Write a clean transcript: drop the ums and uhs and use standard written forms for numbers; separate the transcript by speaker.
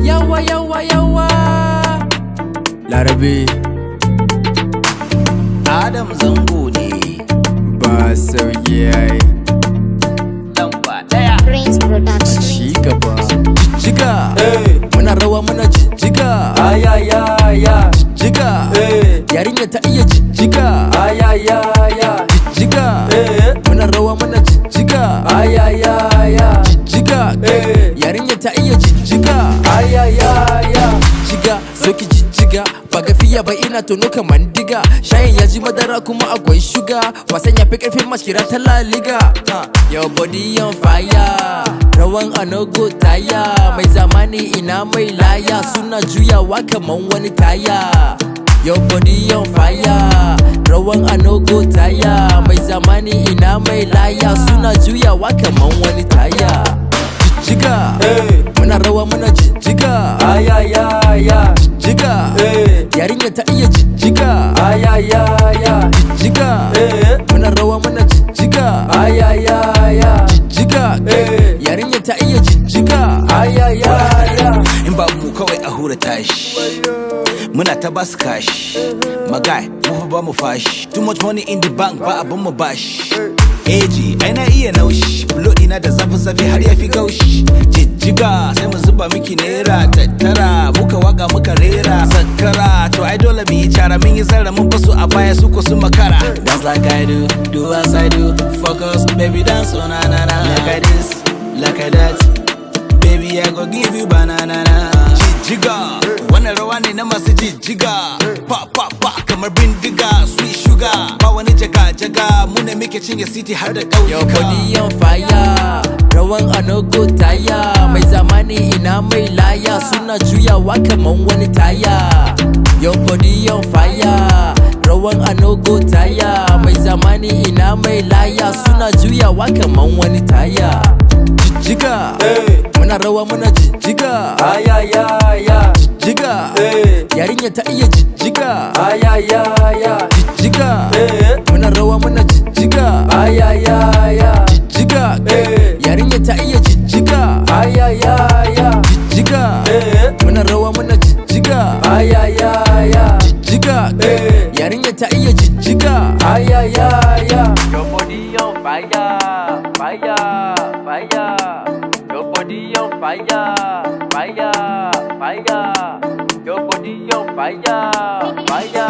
Speaker 1: Yawa yawa yawa Larabe
Speaker 2: Adam Zango ne
Speaker 1: ba sauki yayi
Speaker 2: lamba daya
Speaker 3: Prince Production.
Speaker 1: shi gaba jijjiga muna rawa muna jijjiga
Speaker 2: ayayaya
Speaker 1: jijjiga yarinya ta iya jijjiga
Speaker 2: ayayaya
Speaker 1: jijjiga muna rawa muna jijjiga
Speaker 2: ayayaya
Speaker 1: jijjiga yarinya ta iya jijjiga
Speaker 2: ayayaya
Speaker 1: jijjiga soki jijjiga ba gafiya ba ina tono kaman diga shayin ya ji madara kuma akwai shuga wasan ya fi karfin mashkira ta laliga your body on fire rawan anogo taya mai zamani ina mai laya suna juyawa kaman wani taya your body on fire rawan anogo taya mai zamani ina mai laya suna juyawa kaman wani taya jijjiga muna rawa muna jijjiga
Speaker 2: ayayaya
Speaker 1: jijjiga yarinya ta iya jijjiga
Speaker 2: ayayaya
Speaker 1: jijjiga muna rawa muna jijjiga
Speaker 2: ayayaya
Speaker 1: jijjiga yarinya ta iya jijjiga
Speaker 2: ayayaya in babu mu kawai a hura tashi muna ta basu kashi magai mu ba mu fashi too much money in the bank ba abin mu bashi eji ai na iya naushi bulo ina da zafi har ya fi gaushi jijjiga sai mu zuba miki naira tattara muka waka muka rera sakara to ai dole mu yi cara mun yi zarra mun basu a baya su ko su makara dance like I do as I do focus baby dance on na na na like I this like I that baby I go give you banana jijjiga wannan rawa ne na masu jijjiga pa pa pa kamar bindiga sweet sugar ba wani jaga jaga mu ne muke cinye city har da
Speaker 1: your
Speaker 2: ƙauyuka
Speaker 1: body on fire rawan anogo taya mai zamani ina mai laya suna juyawa kaman wani taya your body on fire rawan anogo taya mai zamani ina mai laya suna juyawa kaman wani taya jijjiga muna rawa muna jijjiga
Speaker 2: ayayaya
Speaker 1: jijjiga yarinya ta iya jijjiga
Speaker 2: ayayaya
Speaker 1: jijjiga muna rawa muna jijjiga
Speaker 2: ayayaya
Speaker 1: jijjiga yarinya ta iya jijjiga
Speaker 2: ayayaya
Speaker 1: jijjiga muna rawa muna jijjiga
Speaker 2: ayayaya
Speaker 1: jijjiga yarinya ta iya jijjiga
Speaker 2: ayayaya
Speaker 1: your body on fire fire fire your body on fire fire fire your body on fire fire